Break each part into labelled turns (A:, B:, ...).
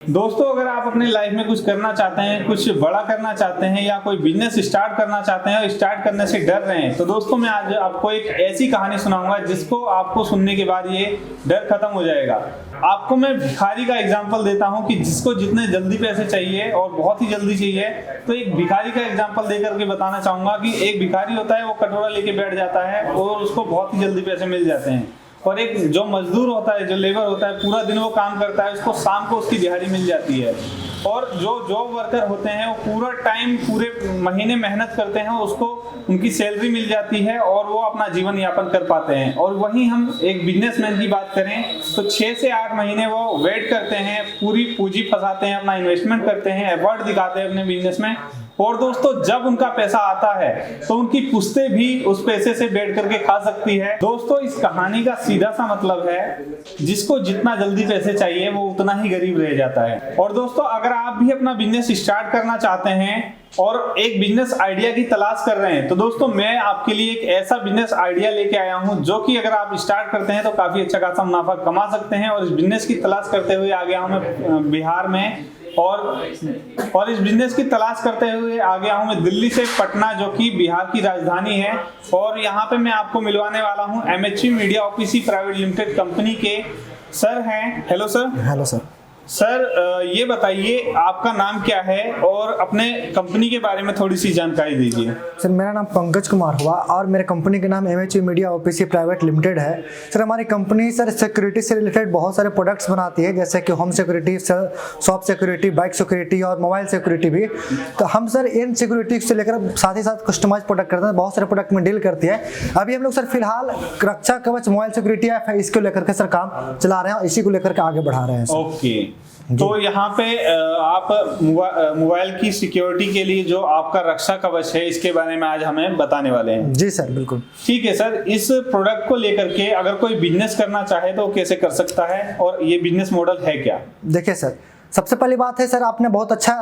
A: दोस्तों, अगर आप अपनी लाइफ में कुछ करना चाहते हैं, कुछ बड़ा करना चाहते हैं या कोई बिजनेस स्टार्ट करना चाहते हैं और स्टार्ट करने से डर रहे हैं, तो दोस्तों मैं आज आपको एक ऐसी कहानी सुनाऊंगा जिसको आपको सुनने के बाद ये डर खत्म हो जाएगा। आपको मैं भिखारी का एग्जांपल देता हूं कि जिसको जितने जल्दी पैसे चाहिए और बहुत ही जल्दी चाहिए, तो एक भिखारी का एग्जांपल देकर के बताना चाहूंगा कि एक भिखारी होता है, वो कटोरा लेके बैठ जाता है और उसको बहुत ही जल्दी पैसे मिल जाते हैं। और एक जो मजदूर होता है, जो लेबर होता है, पूरा दिन वो काम करता है, उसको शाम को उसकी दिहाड़ी मिल जाती है। और जो जॉब वर्कर होते हैं वो पूरा टाइम, पूरे महीने मेहनत करते हैं, उसको उनकी सैलरी मिल जाती है और वो अपना जीवन यापन कर पाते हैं। और वहीं हम एक बिजनेसमैन की बात करें तो 6 से 8 महीने वो वेट करते हैं, पूरी पूंजी फंसाते हैं, अपना इन्वेस्टमेंट करते हैं, एफर्ट दिखाते हैं अपने बिजनेस में। और दोस्तों, जब उनका पैसा आता है तो उनकी पुश्ते भी उस पैसे से बैठ करके खा सकती है। दोस्तों, इस कहानी का सीधा सा मतलब है, जिसको जितना जल्दी पैसे चाहिए वो उतना ही गरीब रह जाता है। और दोस्तों, अगर आप भी अपना बिजनेस स्टार्ट करना चाहते हैं और एक बिजनेस आइडिया की तलाश कर रहे हैं, तो दोस्तों मैं आपके लिए एक ऐसा बिजनेस आइडिया लेके आया हूं जो कि अगर आप स्टार्ट करते हैं तो काफी अच्छा खासा मुनाफा कमा सकते हैं। और इस बिजनेस की तलाश करते हुए आ गया हूं मैं बिहार में, और इस बिजनेस की तलाश करते हुए आ गया हूं मैं दिल्ली से पटना, जो कि बिहार की राजधानी है। और यहाँ पे मैं आपको मिलवाने वाला हूं MHP media OPC private limited company के सर हैं। Hello sir.
B: Hello sir.
A: Sir, ये बताइए आपका नाम क्या है और अपने कंपनी के बारे में थोड़ी सी जानकारी दीजिए।
B: सर, मेरा नाम पंकज कुमार हुआ और मेरे कंपनी का नाम MHP media OPC private limited है। सर, हमारी कंपनी सर सिक्योरिटी से रिलेटेड बहुत सारे प्रोडक्ट्स बनाती है, जैसे कि home security, shop security, bike security और मोबाइल सिक्योरिटी भी। तो हम सर इन सिक्योरिटी से लेकर साथ ही साथ कस्टमाइज प्रोडक्ट करते हैं, बहुत सारे प्रोडक्ट में डील करती है। अभी हम लोग सर फिलहाल रक्षा कवच मोबाइल सिक्योरिटी है, इसको लेकर के सर काम चला रहे हैं और इसी को लेकर के आगे बढ़ा रहे हैं।
A: ओके, तो यहाँ पे आप मोबाइल की सिक्योरिटी के लिए जो आपका रक्षा कवच है, इसके बारे में आज हमें बताने वाले हैं।
B: जी सर, बिल्कुल
A: ठीक है सर। इस प्रोडक्ट को लेकर के अगर कोई बिजनेस करना चाहे तो कैसे कर सकता है और ये बिजनेस मॉडल है क्या?
B: देखिए सर, सबसे पहली बात है सर, आपने बहुत अच्छा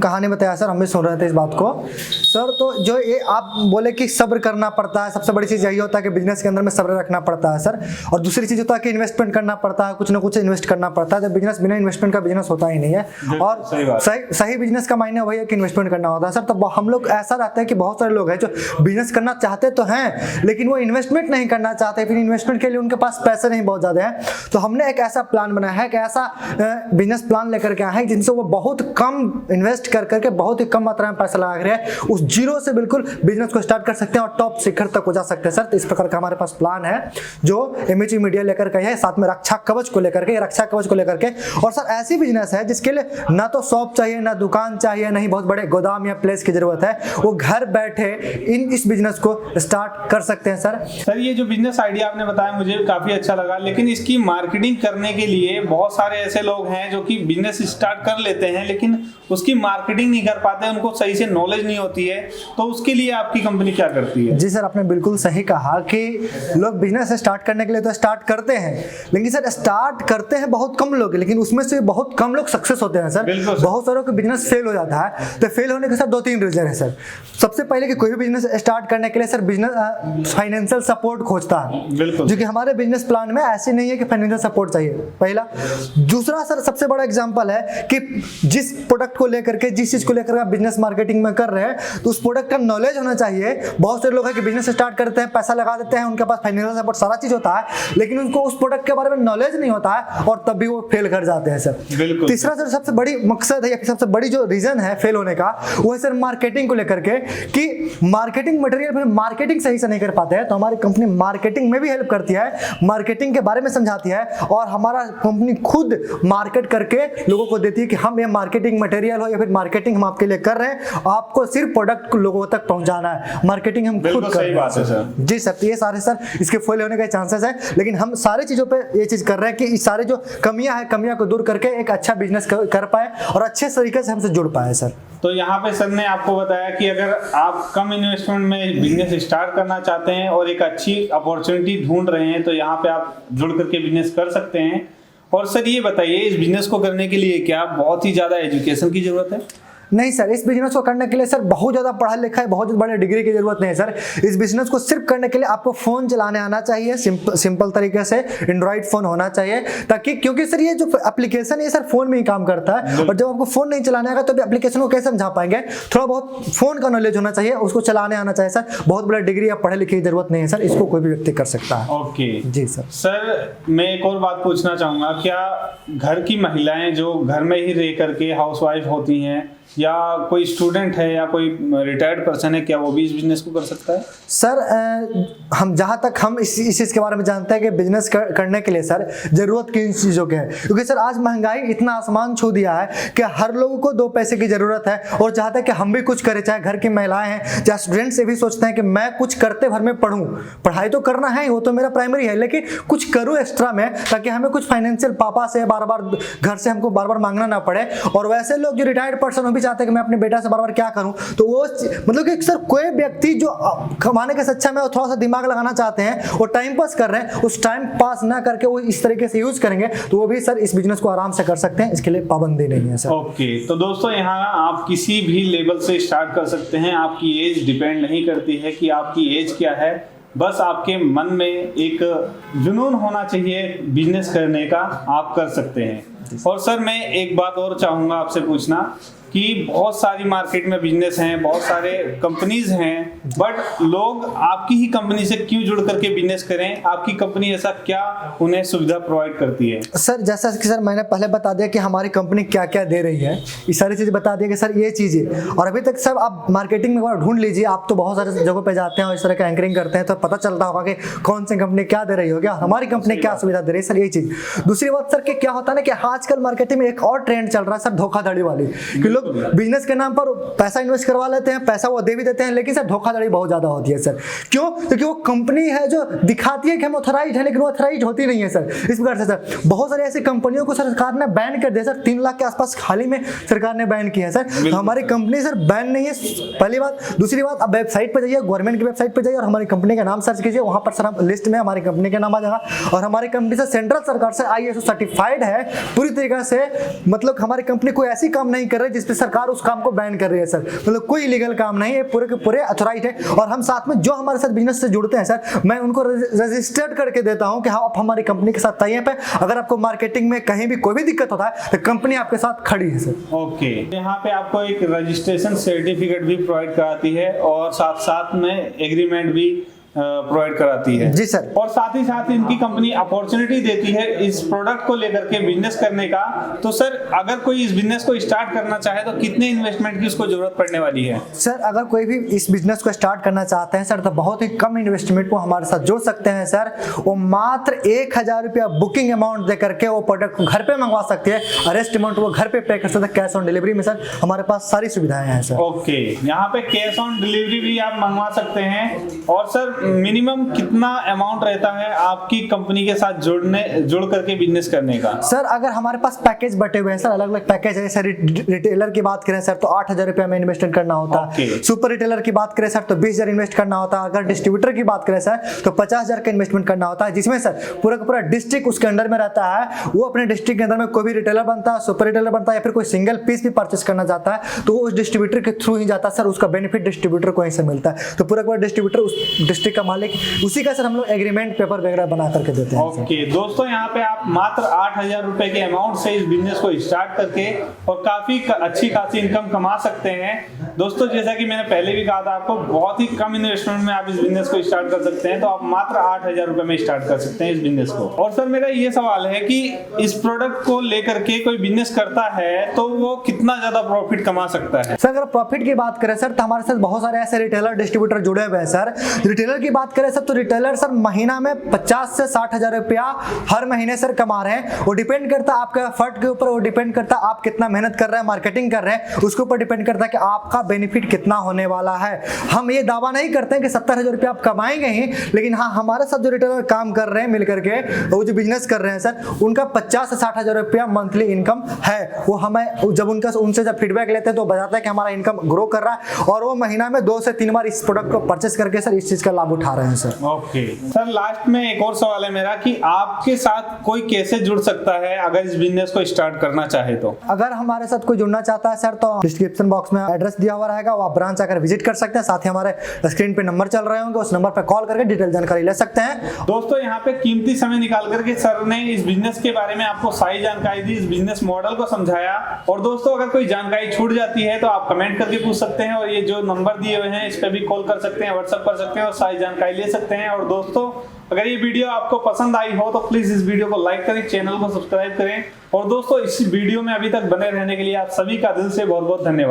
B: कहानी बताया सर, हम भी सुन रहे थे इस बात को सर। तो जो ये आप बोले कि सब्र करना पड़ता है, सबसे बड़ी चीज़ यही होता है कि बिजनेस के अंदर में सब्र रखना पड़ता है सर। और दूसरी चीज़ होता है कि इन्वेस्टमेंट करना पड़ता है, कुछ ना कुछ इन्वेस्ट करना पड़ता है। तो बिजनेस बिना इन्वेस्टमेंट का बिजनेस होता ही नहीं है। और सही बिजनेस का मायने वही है कि इन्वेस्टमेंट करना होता है सर। तो हम लोग ऐसा रहता है कि बहुत सारे लोग हैं जो बिजनेस करना चाहते तो हैं, लेकिन वो इन्वेस्टमेंट नहीं करना चाहते, फिर इन्वेस्टमेंट के लिए उनके पास पैसे नहीं बहुत ज़्यादा है। तो हमने एक ऐसा प्लान बनाया है, एक ऐसा बिजनेस प्लान लेकर के आए हैं जिनसे बहुत कम इन्वेस्ट कर करके बहुत ही कम मात्रा में पैसा लगा रहे हैं, उस जीरो से बिल्कुल बिजनेस को स्टार्ट कर सकते हैं और टॉप शिखर तक हो जा सकते हैं सर। तो इस प्रकार का हमारे पास प्लान है जो MHP मीडिया लेकर के है, साथ में रक्षा कवच को लेकर के, और सर ऐसी बिजनेस है जिसके लिए ना तो शॉप चाहिए, ना दुकान चाहिए, नहीं बहुत बड़े गोदाम या प्लेस की जरूरत है। वो घर बैठे इस बिजनेस को स्टार्ट कर सकते हैं सर।
A: ये जो बिजनेस आइडिया आपने बताया मुझे काफी अच्छा लगा, लेकिन इसकी मार्केटिंग करने के लिए बहुत सारे ऐसे लोग हैं जो कि बिजनेस स्टार्ट कर लेते हैं लेकिन उसकी मार्केटिंग नहीं कर पाते, उनको सही से नॉलेज नहीं होती है। तो उसके लिए आपकी कंपनी क्या करती है?
B: जी सर, आपने बिल्कुल सही कहा कि लोग बिजनेस स्टार्ट करने के लिए तो स्टार्ट करते हैं, लेकिन सर स्टार्ट करते हैं बहुत कम लोग, लेकिन उसमें से बहुत कम लोग सक्सेस होते हैं सर। बहुत सारों का बिजनेस फेल हो जाता है। तो फेल होने के सर 2-3 रीजन है सर। सबसे पहले कि कोई भी बिजनेस स्टार्ट करने के लिए सर बिजनेस फाइनेंशियल सपोर्ट खोजता है, जो कि हमारे बिजनेस प्लान में ऐसे नहीं है कि फाइनेंशियल सपोर्ट चाहिए, पहला। दूसरा सर, सबसे बड़ा एग्जांपल है कि जिस प्रोडक्ट को लेकर के, जिस चीज को लेकर आप बिजनेस मार्केटिंग में कर रहे हैं, तो उस प्रोडक्ट का नॉलेज होना चाहिए। बहुत से लोग हैं कि बिजनेस स्टार्ट करते हैं, पैसा लगा देते हैं, उनके पास फाइनेंशियल सपोर्ट सारा चीज होता है, लेकिन उनको उस प्रोडक्ट के बारे में नॉलेज नहीं होता है और तब भी वो फेल कर जाते हैं सर। तीसरा सर, सबसे बड़ी मकसद है या सबसे बड़ी जो रीजन है फेल होने का, वो है सर मार्केटिंग को लेकर के, कि मार्केटिंग मटेरियल मार्केटिंग सही से नहीं कर पाते हैं। तो हमारी कंपनी मार्केटिंग में भी हेल्प करती है, मार्केटिंग के बारे में समझाती है, और हमारा कंपनी खुद मार्केट करके लोगों को देती है कि हम ये मार्केटिंग मटेरियल हो या फिर मार्केटिंग हम आपके लिए कर रहे हैं, आपको सिर्फ प्रोडक्ट को लोगों तक पहुंचाना है। मार्केटिंग हम खुद कर रहे हैं सर। जी सर, तो ये सारे सर इसके फेल होने के चांसेस है, लेकिन हम सारी चीजों पे ये चीज कर रहे हैं कि इस सारे जो कमियां को दूर करके एक अच्छा बिजनेस कर पाए और अच्छे तरीके से हमसे जुड़ पाए सर।
A: तो यहाँ पे सर ने आपको बताया कि अगर आप कम इन्वेस्टमेंट में बिजनेस स्टार्ट करना चाहते हैं और एक अच्छी अपॉर्चुनिटी ढूंढ रहे हैं, तो यहाँ पे आप जुड़ करके बिजनेस कर सकते हैं। और सर ये बताइए, इस बिजनेस को करने के लिए क्या बहुत ही ज़्यादा एजुकेशन की ज़रूरत है?
B: नहीं सर, इस बिजनेस को करने के लिए सर बहुत ज़्यादा पढ़ा लिखा है, बहुत बड़े डिग्री की जरूरत नहीं है सर। इस बिजनेस को सिर्फ करने के लिए आपको फ़ोन चलाने आना चाहिए, सिंपल तरीके से एंड्रॉइड फ़ोन होना चाहिए, ताकि क्योंकि सर ये जो एप्लीकेशन है सर फ़ोन में ही काम करता है, और जब आपको फ़ोन नहीं चलाने आएगा तो एप्लीकेशन को कैसे समझा पाएंगे। थोड़ा बहुत फ़ोन का नॉलेज होना चाहिए, उसको चलाने आना चाहिए सर। बहुत बड़ा डिग्री या पढ़े लिखे की जरूरत नहीं है सर, इसको कोई भी व्यक्ति कर सकता है।
A: ओके
B: जी सर।
A: सर मैं एक और बात पूछना चाहूँगा, क्या घर की महिलाएं जो घर में ही रह करके हाउसवाइफ होती हैं, या कोई स्टूडेंट है या कोई रिटायर्ड पर्सन है, क्या वो भी इस बिजनेस को कर सकता है?
B: सर हम जहाँ तक हम इस चीज़ के बारे में जानते हैं कि बिजनेस करने के लिए सर ज़रूरत किन चीज़ों की है, क्योंकि सर आज महंगाई इतना आसमान छू दिया है कि हर लोगों को 2 पैसे की ज़रूरत है, और चाहते हैं कि हम भी कुछ करें, चाहे घर की महिलाएं हैं, चाहे स्टूडेंट्स ये भी सोचते हैं कि मैं कुछ करते भर में पढ़ूँ, पढ़ाई तो करना है, वो तो मेरा प्राइमरी है, लेकिन कुछ करूँ एक्स्ट्रा में, ताकि हमें कुछ फाइनेंशियल पापा से बार बार घर से हमको बार बार मांगना ना पड़े। और वैसे लोग जो रिटायर्ड पर्सन हो भी चाहते हैं कि मैं अपने बेटा से बार बार क्या करूं, तो वो मतलब कि सर कोई व्यक्ति जो कमाने के सच्चा में थोड़ा सा दिमाग लगाना चाहते हैं और टाइम पास कर रहे हैं, उस टाइम पास ना करके वो इस तरीके से यूज करेंगे, तो वो भी सर इस बिजनेस को आराम से कर सकते हैं, इसके लिए पाबंदी नहीं है सर।
A: ओके तो दोस्तों यहाँ आप किसी भी लेवल से स्टार्ट कर सकते हैं, आपकी एज डिपेंड नहीं करती है कि आपकी एज क्या है, बस आपके मन में एक जुनून होना चाहिए बिजनेस करने का, आप कर सकते हैं। और सर मैं एक बात और चाहूँगा आपसे पूछना कि बहुत सारी मार्केट में बिजनेस हैं, बहुत सारे कंपनीज हैं, बट लोग आपकी ही कंपनी से क्यों जुड़ करके बिजनेस करें? आपकी कंपनी ऐसा क्या उन्हें सुविधा प्रोवाइड करती है?
B: सर जैसा कि सर मैंने पहले बता दिया कि हमारी कंपनी क्या क्या दे रही है, ये सारी चीज़ें बता दिया कि सर ये चीज़ें, और अभी तक सर आप मार्केटिंग में ढूंढ लीजिए, आप तो बहुत सारे जगहों पर जाते हैं और इस तरह का एंकरिंग करते हैं, तो पता चलता होगा कि कौन सी कंपनी क्या दे रही होगी, हमारी कंपनी क्या सुविधा दे रही है सर, ये चीज़। दूसरी बात सर कि क्या होता है ना कि आजकल मार्केटिंग में एक और ट्रेंड चल रहा है सर, धोखाधड़ी वाली, कि लोग बिजनेस के नाम पर पैसा इन्वेस्ट करवा लेते हैं, पैसा वो दे भी देते हैं, लेकिन सर धोखाधड़ी बहुत ज्यादा होती है सर। क्यों? क्योंकि वो कंपनी है जो दिखाती है कि हम ऑथराइज है, लेकिन वो ऑथराइज होती नहीं है सर। इस प्रकार से सर बहुत सारी ऐसी कंपनियों को सरकार ने बैन कर दिया सर, 3 लाख के आसपास हाल ही में सरकार ने बैन किया है सर। तो हमारी कंपनी सर बैन नहीं है, पहली बात। दूसरी बात, आप वेबसाइट पर जाइए, गवर्नमेंट की वेबसाइट पर जाइए और हमारी कंपनी का नाम सर्च कीजिए, वहां पर सर हम लिस्ट में हमारी कंपनी का नाम आ जाएगा। और हमारी कंपनी सर सेंट्रल सरकार से ISO सर्टिफाइड है पूरी तरीके से, मतलब हमारी कंपनी कोई ऐसी काम नहीं कर रही जिसपे सरकार उस काम को बैन कर रही है सर, मतलब कोई इलीगल काम नहीं है, पूरे के पूरे अथॉराइज है। और हम साथ में जो हमारे साथ बिजनेस से जुड़ते हैं सर, मैं उनको रजिस्टर्ड करके देता हूं कि हाँ आप हमारी कंपनी के साथ टाई-अप है, अगर आपको मार्केटिंग में कहीं भी कोई भी दिक्कत होता है तो कंपनी आपके साथ खड़ी है सर।
A: ओके यहाँ पे आपको एक रजिस्ट्रेशन सर्टिफिकेट भी प्रोवाइड कराती है और साथ साथ में एग्रीमेंट भी प्रोवाइड कराती है।
B: जी सर।
A: और साथ ही साथ इनकी कंपनी अपॉर्चुनिटी देती है इस प्रोडक्ट को लेकर के बिजनेस करने का। तो सर अगर कोई इस बिजनेस को स्टार्ट करना चाहे तो कितने इन्वेस्टमेंट की उसको जरूरत पड़ने वाली है? सर
B: अगर कोई भी इस बिजनेस को स्टार्ट करना चाहते हैं सर, तो बहुत ही कम इन्वेस्टमेंट को हमारे साथ जोड़ सकते हैं सर। वो मात्र 1000 रुपया बुकिंग अमाउंट दे करके वो प्रोडक्ट को घर पे मंगवा सकते हैं, और रेस्ट अमाउंट वो घर पे पे कर सकते हैं कैश ऑन डिलीवरी में। सर हमारे पास सारी सुविधाएं हैं सर।
A: ओके यहाँ पे कैश ऑन डिलीवरी भी आप मंगवा सकते हैं। और सर मिनिमम कितना अमाउंट रहता है आपकी कंपनी के साथ जुड़ करके बिजनेस करने का?
B: सर अगर हमारे पास पैकेज बटे हुए हैं सर, अलग अलग पैकेज है। सर रिटेलर की बात करें सर तो 8000 रुपया में इन्वेस्टमेंट करना होता है। सुपर रिटेलर की बात करें सर तो 20000 इन्वेस्ट करना होता है। अगर डिस्ट्रीब्यूटर की बात करें सर तो 50000 का इन्वेस्टमेंट करना होता है, जिसमें सर पूरा का पूरा डिस्ट्रिक्ट उसके अंडर में रहता है। वो अपने डिस्ट्रिक्ट के अंदर में कोई भी रिटेलर बनता है, सुपर रिटेलर बनता है, या फिर कोई सिंगल पीस भी परचेस करना चाहता है तो वो उस डिस्ट्रीब्यूटर के थ्रू ही जाता है सर। उसका बेनिफिट डिस्ट्रीब्यूटर को ही से मिलता है। तो पूरा का पूरा डिस्ट्रीब्यूटर उस डिस्ट्रिक्ट का मालिक, उसी का सर हम लोग एग्रीमेंट पेपर वगैरह बना करके देते हैं।
A: ओके दोस्तों यहाँ पे आप मात्र 8000 रुपए के अमाउंट से इस बिजनेस को स्टार्ट करके और काफी अच्छी खासी इनकम कमा सकते हैं। दोस्तों जैसा कि मैंने पहले भी कहा था आपको, बहुत ही कम इन्वेस्टमेंट में आप इस बिजनेस को स्टार्ट कर सकते हैं। तो आप मात्र 8000 रुपए में स्टार्ट कर सकते हैं इस बिजनेस को। और सर मेरा ये सवाल है कि इस प्रोडक्ट को लेकर के कोई बिजनेस करता है तो वो कितना ज्यादा प्रॉफिट कमा सकता है?
B: सर अगर प्रॉफिट की बात करें सर तो हमारे साथ बहुत सारे ऐसे रिटेलर डिस्ट्रीब्यूटर जुड़े हुए हैं सर। रिटेलर की बात करें सर तो रिटेलर सर महीना में 50 से 60 हजार रुपया हर महीने सर कमा रहे हैं। वो डिपेंड करता है आपके एफर्ट के ऊपर, वो डिपेंड करता है आप कितना मेहनत कर रहे हैं, मार्केटिंग कर रहे हैं, उसके ऊपर डिपेंड करता है कि आपका बेनिफिट कितना होने वाला है। हम ये दावा नहीं करते हैं कि 70,000 रुपया आप कमाएंगे ही, लेकिन हाँ हमारे साथ जो रिटेलर काम कर रहे हैं मिल करके, वो जो बिजनेस कर रहे हैं सर, उनका 50 से 60 हजार रुपया मंथली इनकम है। वो हमें जब उनसे जब फीडबैक लेते हैं तो बताता है कि हमारा इनकम ग्रो कर रहा है, और वो महीना में 2 से 3 बार इस प्रोडक्ट को परचेस करके सर इस चीज का लाभ लाभ उठा रहे हैं सर।
A: ओके सर, लास्ट में एक और सवाल है मेरा कि आपके साथ कोई कैसे जुड़ सकता है अगर इस बिजनेस को स्टार्ट करना चाहे तो?
B: अगर हमारे साथ कोई जुड़ना चाहता है सर तो डिस्क्रिप्शन बॉक्स में एड्रेस दिया हुआ रहेगा, वो आप ब्रांच आकर विजिट कर सकते हैं। साथ ही हमारे स्क्रीन पे नंबर चल रहे होंगे, उस नंबर पे कॉल करके डिटेल जानकारी ले सकते हैं।
A: दोस्तों यहाँ पे कीमती समय निकाल करके सर ने इस बिजनेस के बारे में आपको सारी जानकारी दी, इस बिजनेस मॉडल को समझाया। और दोस्तों अगर कोई जानकारी छूट जाती है तो आप कमेंट करके पूछ सकते हैं, और ये जो नंबर दिए हुए हैं इस पे भी कॉल कर सकते हैं, व्हाट्सएप कर सकते हैं और सारी जानकारी ले सकते हैं। और दोस्तों अगर ये वीडियो आपको पसंद आई हो तो प्लीज इस वीडियो को लाइक करें, चैनल को सब्सक्राइब करें। और दोस्तों इस वीडियो में अभी तक बने रहने के लिए आप सभी का दिल से बहुत बहुत धन्यवाद।